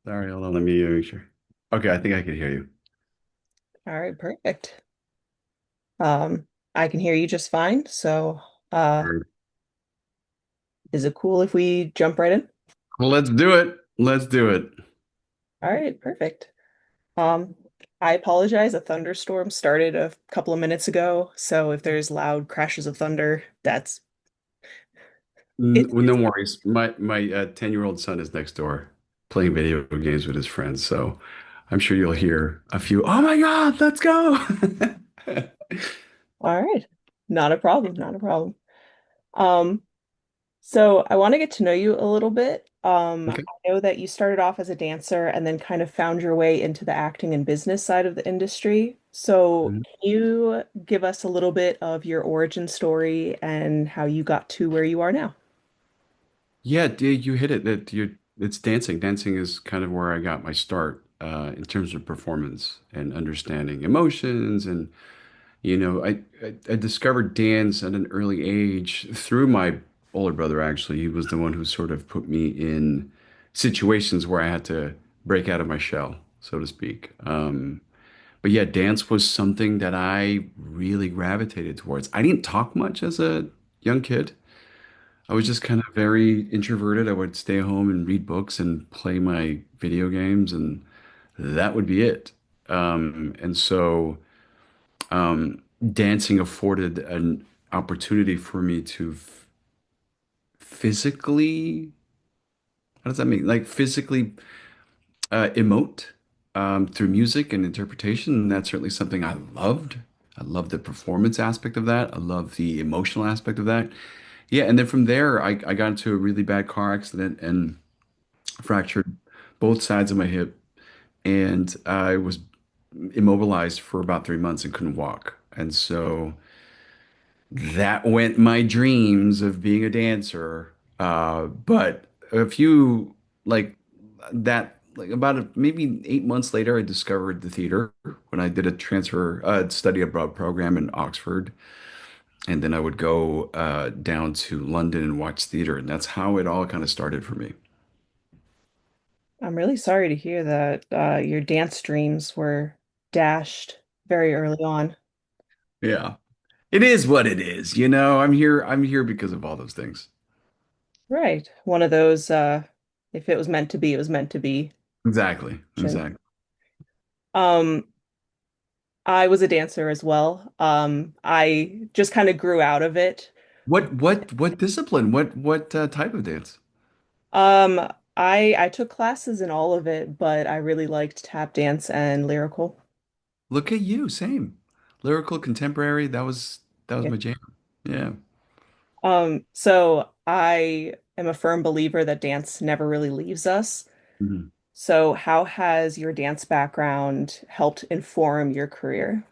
Sorry, hold on. Let me make sure. Okay, I think I can hear you. All right, perfect. I can hear you just fine. So, uh, All is it cool if we jump right in? right. Let's do it. Let's do it. All right, perfect. Um, I apologize. A thunderstorm started a couple of minutes ago, so if there's loud crashes of thunder, that's it. Well, no worries. My 10-year-old son is next door playing video games with his friends, so I'm sure you'll hear a few, "Oh my God, let's go." All right. Not a problem, not a problem. Um, So I want to get to know you a little bit. I Okay. know that you started off as a dancer and then kind of found your way into the acting and business side of the industry. So Mhm. can you give us a little bit of your origin story and how you got to where you are now? Yeah, dude, you hit it. It's dancing. Dancing is kind of where I got my start in terms of performance and understanding emotions. And I discovered dance at an early age through my older brother, actually. He was the one who sort of put me in situations where I had to break out of my shell, so to speak. But yeah, dance was something that I really gravitated towards. I didn't talk much as a young kid. I was just kind of very introverted. I would stay home and read books and play my video games, and that would be it. And so dancing afforded an opportunity for me to physically, how does that mean? Like physically emote through music and interpretation. And that's certainly something I loved. I love the performance aspect of that. I love the emotional aspect of that. Yeah, and then from there, I got into a really bad car accident and fractured both sides of my hip, and I was immobilized for about 3 months and couldn't walk. And so that went my dreams of being a dancer. But a few like like about maybe 8 months later, I discovered the theater when I did a transfer study abroad program in Oxford. And then I would go down to London and watch theater. And that's how it all kind of started for me. I'm really sorry to hear that your dance dreams were dashed very early on. Yeah. It is what it is, I'm here because of all those things. Right. One of those, if it was meant to be, it was meant to be. Exactly. Exactly. Um, I was a dancer as well. I just kind of grew out of it. What discipline? What type of dance? Um, I took classes in all of it, but I really liked tap dance and lyrical. Look at you, same. Lyrical contemporary, that was Yeah. my jam. Yeah. So I am a firm believer that dance never really leaves us. Mhm. So how has your dance background helped inform your career?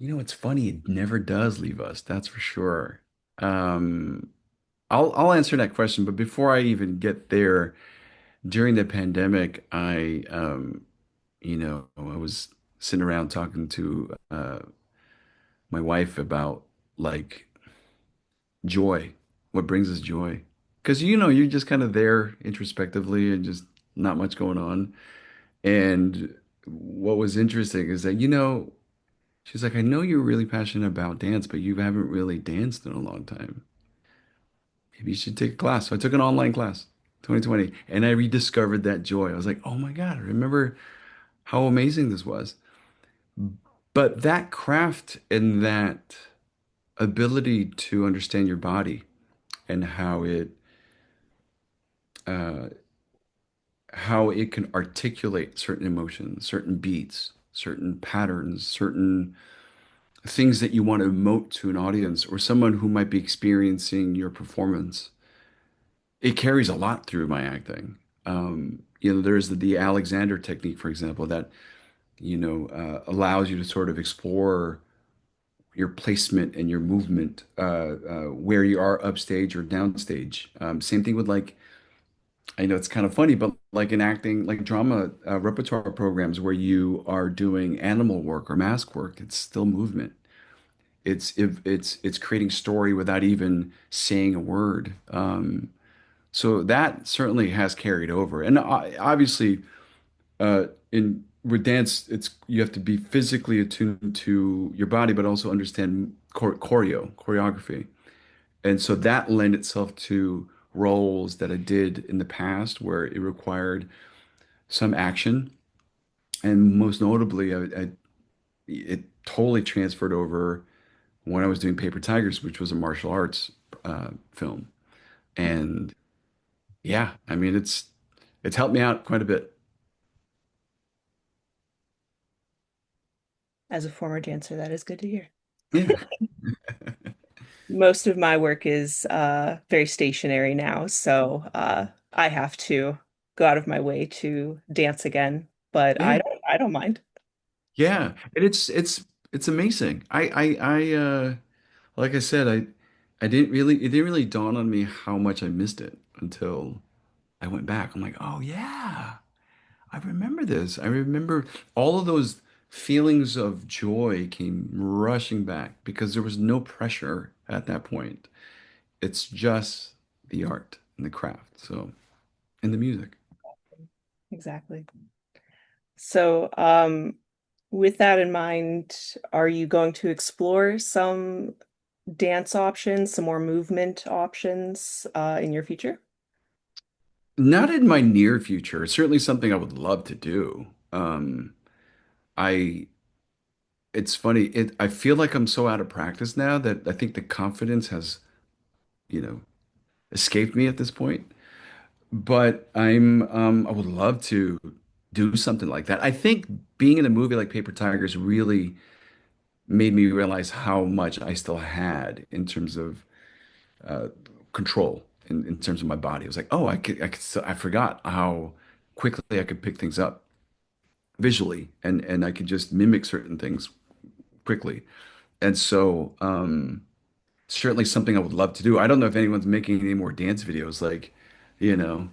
It's funny, it never does leave us, that's for sure. Um, I'll answer that question, but before I even get there, during the pandemic, I was sitting around talking to my wife about like joy, what brings us joy. Because you're just kind of there introspectively and just not much going on. And what was interesting is that, she's like, I know you're really passionate about dance, but you haven't really danced in a long time. Maybe you should take a class. So I took an online class, 2020, and I rediscovered that joy. I was like, oh my God, I remember how amazing this was. But that craft and that ability to understand your body and uh, how it can articulate certain emotions, certain beats, certain patterns, certain things that you want to emote to an audience or someone who might be experiencing your performance. It carries a lot through my acting. There's the Alexander technique, for example, that allows you to sort of explore your placement and your movement, where you are upstage or downstage. Same thing with like I know it's kind of funny, but like in acting, like drama repertoire programs where you are doing animal work or mask work, it's still movement. It's creating story without even saying a word. So that certainly has carried over. And obviously, in with dance, it's you have to be physically attuned to your body, but also understand choreography. And so that lent itself to roles that I did in the past where it required some action. And most notably, it totally transferred over when I was doing Paper Tigers, which was a martial arts film. And yeah, I mean, it's helped me out quite a bit. As a former dancer, that is good to hear. Yeah. Most of my work is very stationary now, so I have to go out of my way to dance again, but Yeah. I don't mind. Yeah. And it's amazing. Like I said, I didn't really it didn't really dawn on me how much I missed it until I went back. I'm like, oh yeah, I remember this. I remember all of those feelings of joy came rushing back because there was no pressure at that point. It's just the art and the craft. So, and the music. Exactly. So, with that in mind, are you going to explore some dance options, some more movement options in your future? Not in my near future. It's certainly something I would love to do. I it's funny. I feel like I'm so out of practice now that I think the confidence has, you know, escaped me at this point. But I would love to do something like that. I think being in a movie like Paper Tigers really made me realize how much I still had in terms of uh, control in terms of my body. It was like, oh, I forgot how quickly I could pick things up visually and I could just mimic certain things quickly. And so, certainly something I would love to do. I don't know if anyone's making any more dance videos like, you know,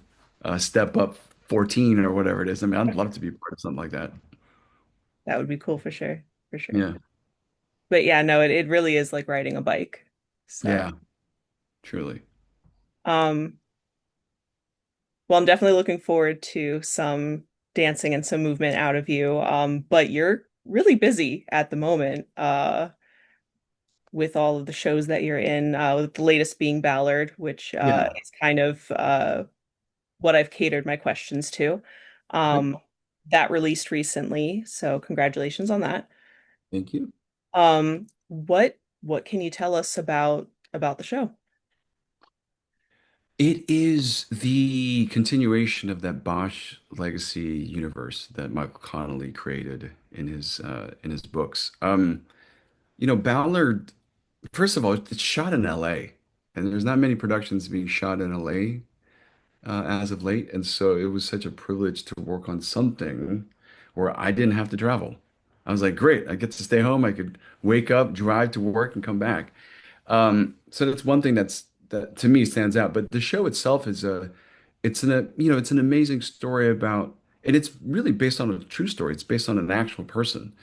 Step Up 14 or whatever it is. I mean, I'd love to be part of something like that. That would be cool for sure, for sure. Yeah. But yeah, no, it really is like riding a bike. So, Yeah, truly. um, well, I'm definitely looking forward to some dancing and some movement out of you. But you're really busy at the moment, with all of the shows that you're in, with the latest being Ballard, which Yeah. is kind of what I've catered my questions to. Right. Um, that released recently, so congratulations on that. Thank you. What can you tell us about the show? It is the continuation of that Bosch legacy universe that Michael Connelly created in his books. Ballard, first of all, it's shot in LA, and there's not many productions being shot in LA as of late, and so it was such a privilege to work on something where I didn't have to travel. I was like, great, I get to stay home. I could wake up, drive to work, and come back. So that's one thing that to me stands out. But the show itself is it's an amazing story about, and it's really based on a true story. It's based on an actual person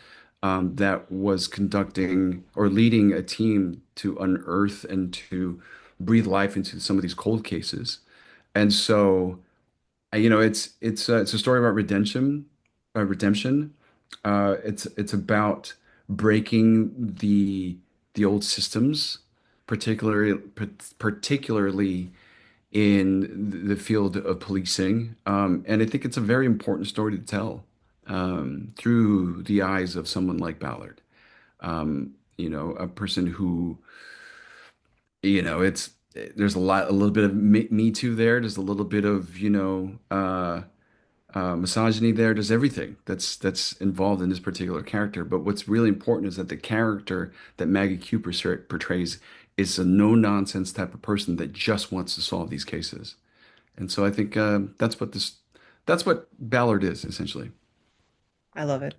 that was conducting or leading a team to unearth and to breathe life into some of these cold cases. And so, it's a story about redemption. It's about breaking the old systems, particularly in the field of policing. And I think it's a very important story to tell through the eyes of someone like Ballard. A person who, it's there's a little bit of me too there. There's a little bit of, misogyny there. There's everything that's involved in this particular character. But what's really important is that the character that Maggie Cooper portrays is a no-nonsense type of person that just wants to solve these cases. And so I think that's what Ballard is essentially. I love it.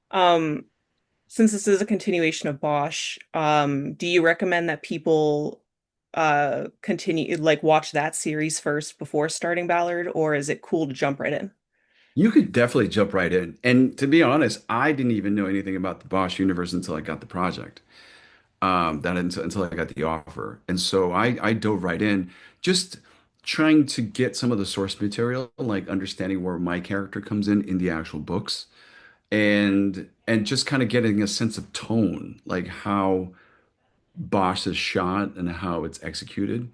Um, since this is a continuation of Bosch, do you recommend that people continue like watch that series first before starting Ballard, or is it cool to jump right in? You could definitely jump right in. And to be honest, I didn't even know anything about the Bosch universe until I got the project. That until I got the offer. And so I dove right in. Just trying to get some of the source material, like understanding where my character comes in the actual books, and just kind of getting a sense of tone, like how Bosch is shot and how it's executed.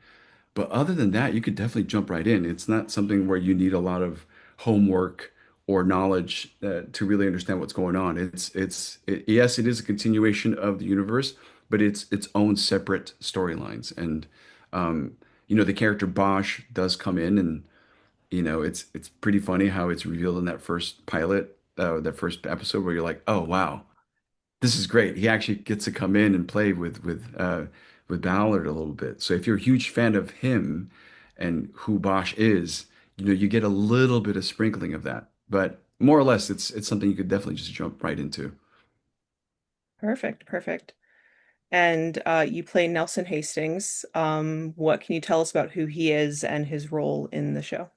But other than that, you could definitely jump right in. It's not something where you need a lot of homework or knowledge to really understand what's going on. Yes, it is a continuation of the universe, but it's its own separate storylines. And um, the character Bosch does come in, and it's pretty funny how it's revealed in that first pilot, that first episode where you're like, oh wow, this is great. He actually gets to come in and play with Ballard a little bit. So if you're a huge fan of him and who Bosch is, you get a little bit of sprinkling of that. But more or less, it's something you could definitely just jump right into. Perfect, perfect. And you play Nelson Hastings. What can you tell us about who he is and his role in the show?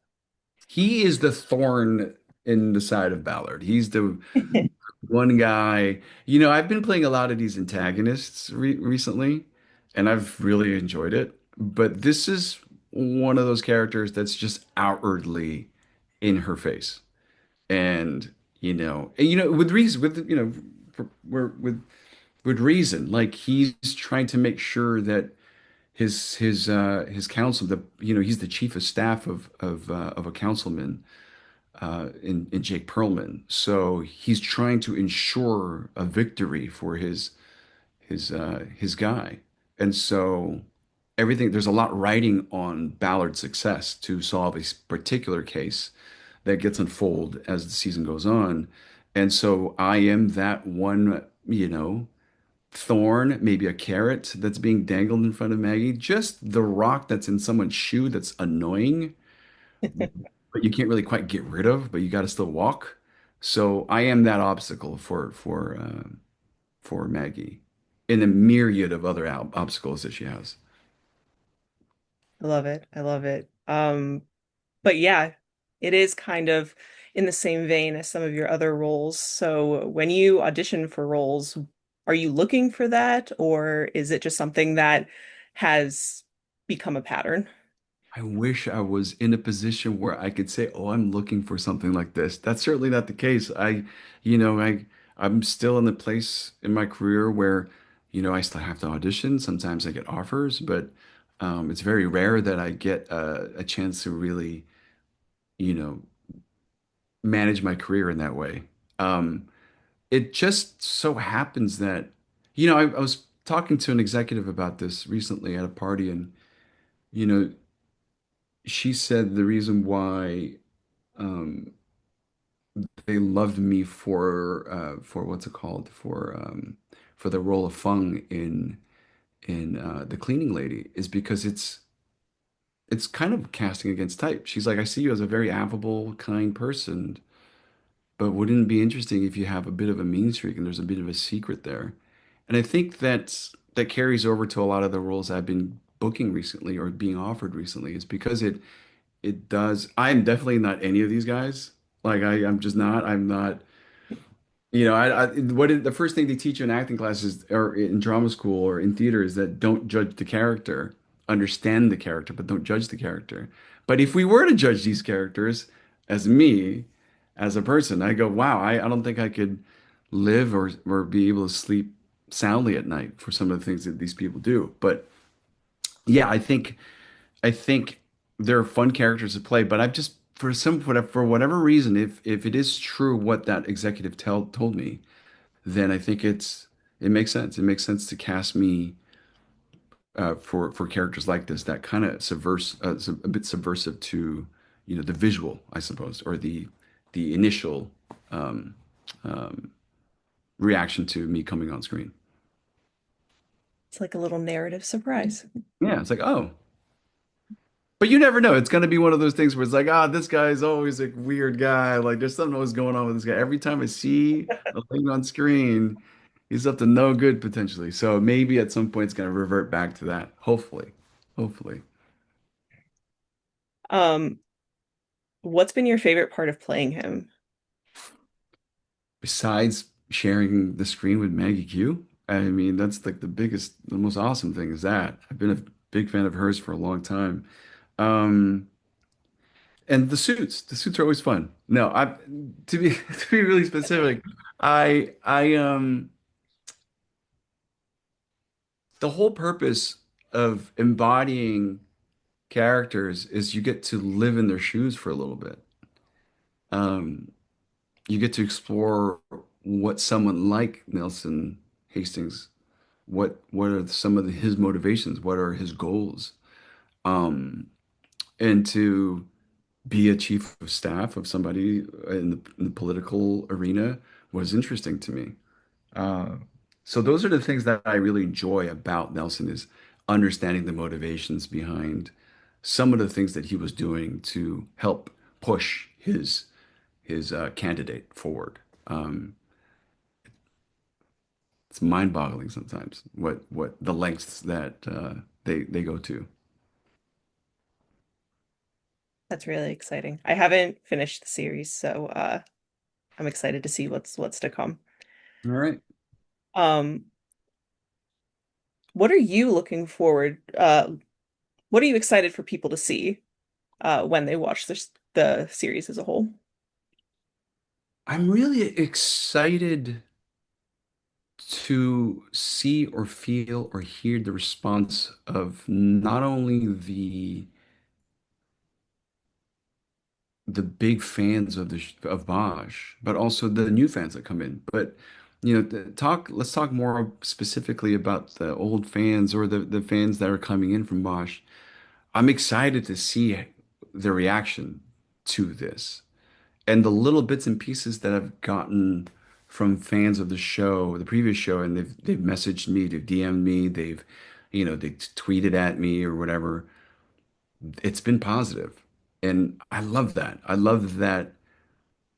He is the thorn in the side of Ballard. He's the one guy. I've been playing a lot of these antagonists recently, and I've really enjoyed it. But this is one of those characters that's just outwardly in her face, and with reason, with reason. Like he's trying to make sure that his council, he's the chief of staff of a councilman in Jake Perlman. So he's trying to ensure a victory for his guy. And so there's a lot riding on Ballard's success to solve a particular case that gets unfold as the season goes on. And so I am that one, thorn, maybe a carrot that's being dangled in front of Maggie, just the rock that's in someone's shoe that's annoying but you can't really quite get rid of, but you got to still walk. So I am that obstacle for Maggie in a myriad of other obstacles that she has. I love it. I love it. But yeah, it is kind of in the same vein as some of your other roles. So when you audition for roles, are you looking for that, or is it just something that has become a pattern? I wish I was in a position where I could say, "Oh, I'm looking for something like this." That's certainly not the case. You know, I'm still in the place in my career where, I still have to audition. Sometimes I get offers, but it's very rare that I get a chance to really, you know, manage my career in that way. Um, it just so happens that, I was talking to an executive about this recently at a party, and, you know, she said the reason why um, they loved me for what's it called for the role of Feng in The Cleaning Lady is because it's kind of casting against type. She's like, I see you as a very affable, kind person, but wouldn't it be interesting if you have a bit of a mean streak and there's a bit of a secret there? And I think that carries over to a lot of the roles I've been booking recently or being offered recently is because it does. I'm definitely not any of these guys. Like I'm just not. I'm not. The first thing they teach you in acting classes or in drama school or in theater is that don't judge the character, understand the character, but don't judge the character. But if we were to judge these characters as me, as a person, I go, wow, I don't think I could live or be able to sleep soundly at night for some of the things that these people do. But yeah, I think they're fun characters to play, but I've just for whatever reason, if it is true what that executive told me, then I think it makes sense. It makes sense to cast me for characters like this that kind of a bit subversive to the visual, I suppose, or the initial um, um, reaction to me coming on screen. It's like a little narrative surprise. Yeah, it's like, oh. But you never know. It's going to be one of those things where it's like, this guy's always a weird guy. Like, there's something always going on with this guy. Every time I see a thing on screen, he's up to no good potentially. So maybe at some point it's going to revert back to that. Hopefully. Hopefully. Um, what's been your favorite part of playing him? Besides sharing the screen with Maggie Q, I mean, that's like the most awesome thing is that. I've been a big fan of hers for a long time. Um, and the suits are always fun. No, I to be to be really specific, I the whole purpose of embodying characters is you get to live in their shoes for a little bit. Um, you get to explore what someone like Nelson Hastings, what are some of his motivations, what are his goals, um, and to be a chief of staff of somebody in the political arena was interesting to me. Uh, so those are the things that I really enjoy about Nelson is understanding the motivations behind some of the things that he was doing to help push his candidate forward. Um, it's mind-boggling sometimes what the lengths that they go to. That's really exciting. I haven't finished the series, so I'm excited to see what's to come. All right. Um, what are you looking forward? What are you excited for people to see when they watch the series as a whole? I'm really excited to see or feel or hear the response of not only the big fans of of Bosch, but also the new fans that come in. But let's talk more specifically about the old fans or the fans that are coming in from Bosch. I'm excited to see the reaction to this and the little bits and pieces that I've gotten from fans of the show, the previous show, and they've messaged me, they've DM'd me, they tweeted at me or whatever. It's been positive. And I love that. I love that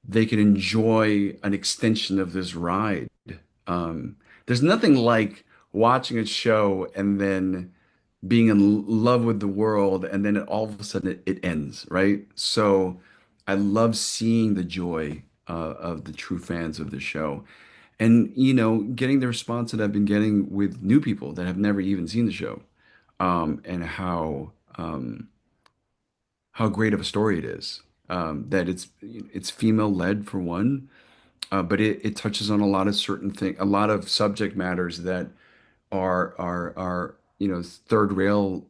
they can enjoy an extension of this ride. There's nothing like watching a show and then being in love with the world, and then all of a sudden it ends, right? So I love seeing the joy of the true fans of the show. And, getting the response that I've been getting with new people that have never even seen the show, and how great of a story it is. That it's female led for one, but it touches on a lot of certain things, a lot of subject matters that are third rail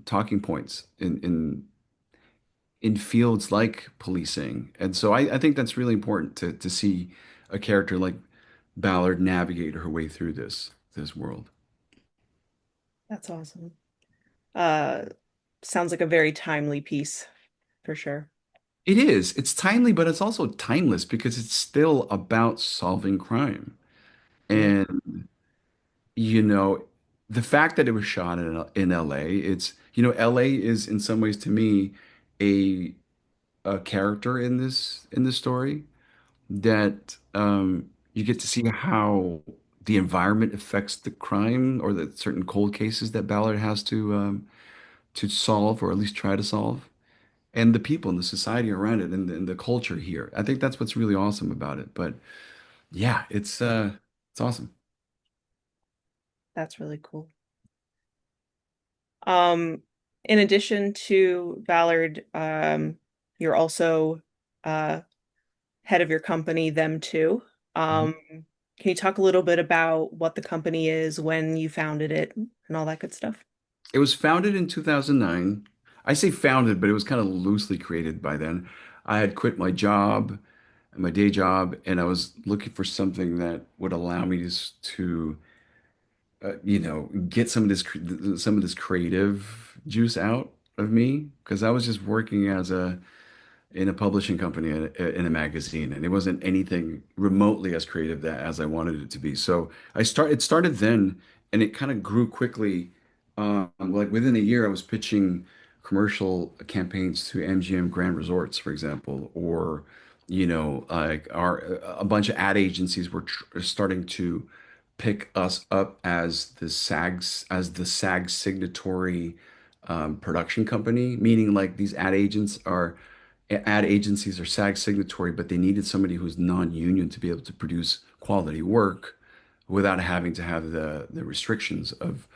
talking points in fields like policing. And so I think that's really important to see a character like Ballard navigate her way through this world. That's awesome. Uh, Sounds like a very timely piece for sure. It is. It's timely, but it's also timeless because it's still about solving crime. Yeah, And you know, the fact that it was shot in LA, LA is in some ways to me a a character in this story that you get to see how the environment affects the crime or the certain cold cases that Ballard has to solve or at least try to solve, and the people and the society around it and the culture here. I think that's what's really awesome about it. But yeah, it's awesome. that's really cool. Um, in addition to Ballard, you're also uh, head of your company, them too. Mhm. Can you talk a little bit about what the company is, when you founded it, and all that good stuff? It was founded in 2009. I say founded, but it was kind of loosely created by then. I had quit my job, my day job, and I was looking for something that would allow me to get some of this creative juice out of me because I was just working as a in a publishing company in a magazine, and it wasn't anything remotely as creative that as I wanted it to be. So it started then, and it kind of grew quickly. Like within a year, I was pitching commercial campaigns to MGM Grand Resorts, for example, or like our a bunch of ad agencies were starting to pick us up as the SAG signatory production company, meaning like these ad agencies are SAG signatory, but they needed somebody who's non-union to be able to produce quality work without having to have the restrictions of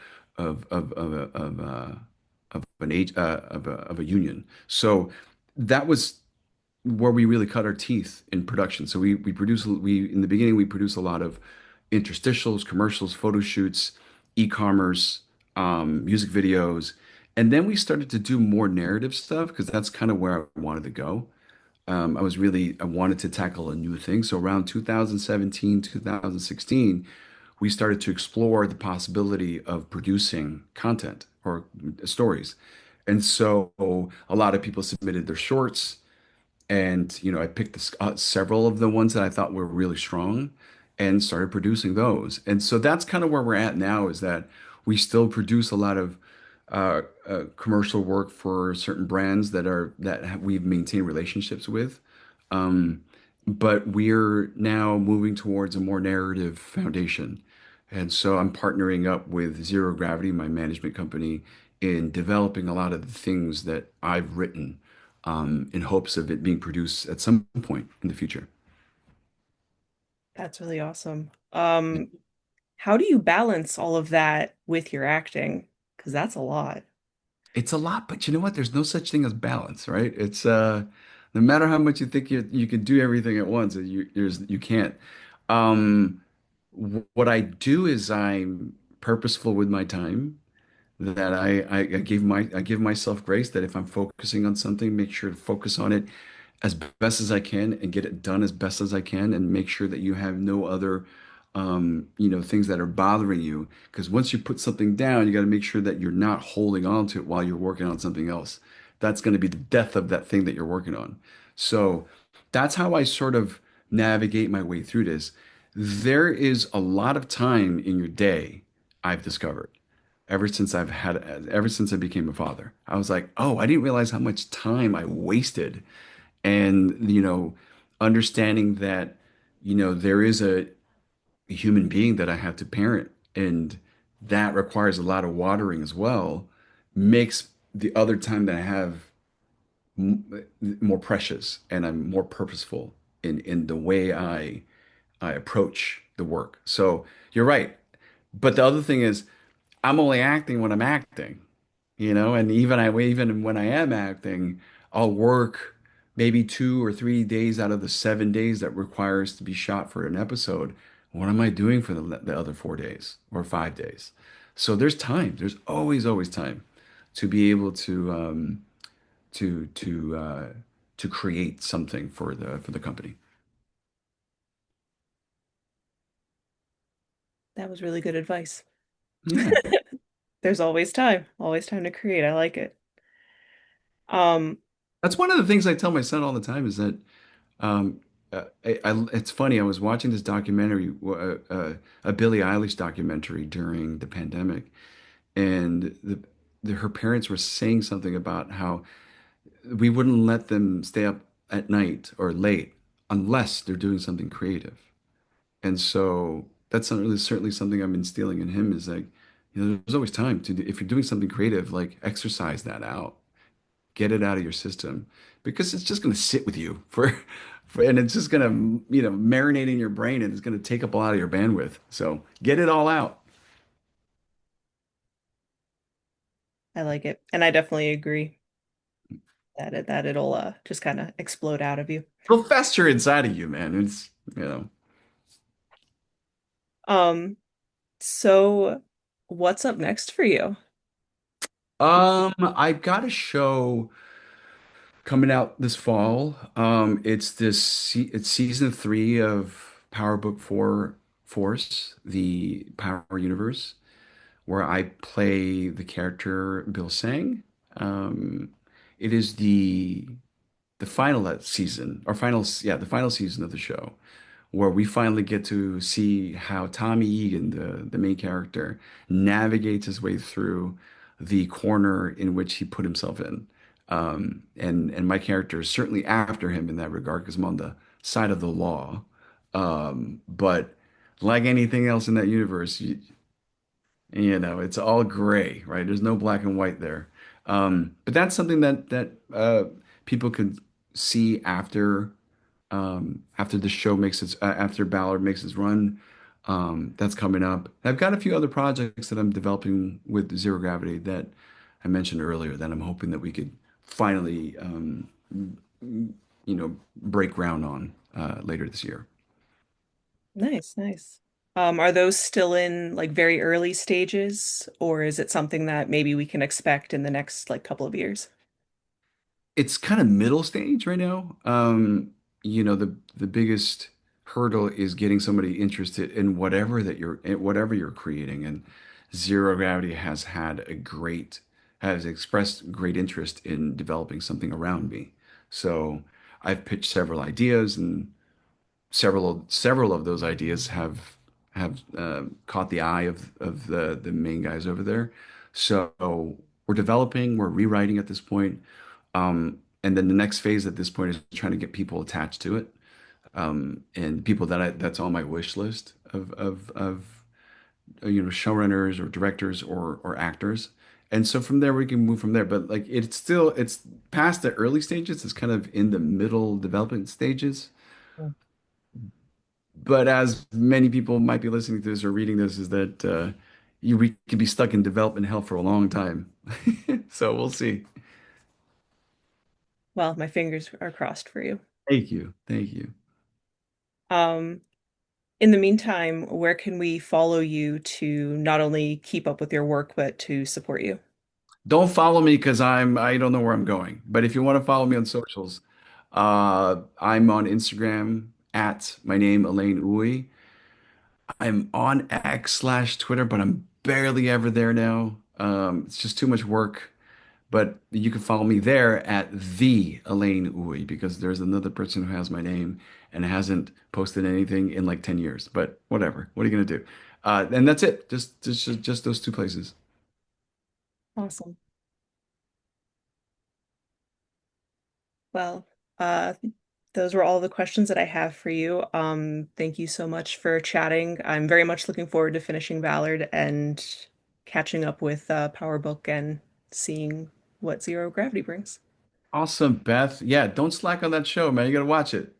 an age of a union. So that was where we really cut our teeth in production. So we produce we in the beginning we produce a lot of interstitials, commercials, photo shoots, e-commerce, music videos, and then we started to do more narrative stuff because that's kind of where I wanted to go. I wanted to tackle a new thing. So around 2017, 2016, we started to explore the possibility of producing content or stories. And so a lot of people submitted their shorts. And, I picked several of the ones that I thought were really strong and started producing those. And so that's kind of where we're at now is that we still produce a lot of commercial work for certain brands we've maintained relationships with. Um, but we're now moving towards a more narrative foundation. And so I'm partnering up with Zero Gravity, my management company, in developing a lot of the things that I've written in hopes of it being produced at some point in the future. That's really awesome. How do you balance all of that with your acting? Because that's a lot. It's a lot, but you know what? There's no such thing as balance, right? It's no matter how much you think you can do everything at once, you can't. Um, what I do is I'm purposeful with my time. That I give myself grace that if I'm focusing on something, make sure to focus on it as best as I can and get it done as best as I can and make sure that you have no other things that are bothering you. Because once you put something down, you got to make sure that you're not holding on to it while you're working on something else. That's going to be the death of that thing that you're working on. So that's how I sort of navigate my way through this. There is a lot of time in your day, I've discovered ever since I became a father. I was like, oh, I didn't realize how much time I wasted. And, understanding that, there is a human being that I have to parent, and that requires a lot of watering as well, makes the other time that I have more precious, and I'm more purposeful in the way I approach the work. So you're right. But the other thing is, I'm only acting when I'm acting, and even when I am acting, I'll work maybe 2 or 3 days out of the 7 days that requires to be shot for an episode. What am I doing for the other 4 days or 5 days? So there's time. There's always time to be able to to uh, to create something for the company. That was really good advice. Yeah, There's always time to create. I like it. Um, that's one of the things I tell my son all the time is that Um, it's funny. I was watching this documentary, a Billie Eilish documentary during the pandemic, and her parents were saying something about how we wouldn't let them stay up at night or late unless they're doing something creative. And so that's certainly something I'm instilling in him is like, there's always time to do, if you're doing something creative, like exercise that out, get it out of your system because it's just going to sit with you and it's just going to, marinate in your brain and it's going to take up a lot of your bandwidth. So get it all out. I like it. And I definitely agree that it'll just kind of explode out of you. It'll fester inside of you, man. It's. Um, so what's up next for you? I've got a show coming out this fall. It's season 3 of Power Book 4 Force, the Power Universe, where I play the character Bill Sang. Um, it is the final season, or the final season of the show, where we finally get to see how Tommy Egan, the main character, navigates his way through the corner in which he put himself in. And my character is certainly after him in that regard because I'm on the side of the law. But like anything else in that universe, it's all gray, right? There's no black and white there. But that's something that people could see after the show makes its after Ballard makes its run. That's coming up. I've got a few other projects that I'm developing with Zero Gravity that I mentioned earlier that I'm hoping that we could finally, break ground on later this year. Nice, nice. Are those still in like very early stages, or is it something that maybe we can expect in the next like couple of years? It's kind of middle stage right now. The biggest hurdle is getting somebody interested in whatever you're creating. And Zero Gravity has expressed great interest in developing something around me. So I've pitched several ideas, and several of those ideas have caught the eye of the main guys over there. So we're rewriting at this point. And then the next phase at this point is trying to get people attached to it. And people that's on my wish list of showrunners or directors or actors. And so from there we can move from there. But like it's past the early stages. It's kind of in the middle development stages. But as many people might be listening to this or reading this, is that we could be stuck in development hell for a long time. So we'll see. Well, my fingers are crossed for you. Thank you. Thank you. Um, in the meantime, where can we follow you to not only keep up with your work, but to support you? Don't follow me because I don't know where I'm going. But if you want to follow me on socials, I'm on Instagram at my name, Alain Uy. I'm on X/Twitter, but I'm barely ever there now. It's just too much work. But you can follow me there at the Alain Uy because there's another person who has my name and hasn't posted anything in like 10 years. But whatever. What are you gonna do? And that's it. Just those two places. Awesome. Well, uh, those were all the questions that I have for you. Thank you so much for chatting. I'm very much looking forward to finishing Ballard and catching up with Power Book and seeing what Zero Gravity brings. Awesome, Beth. Yeah, don't slack on that show, man. You gotta watch it.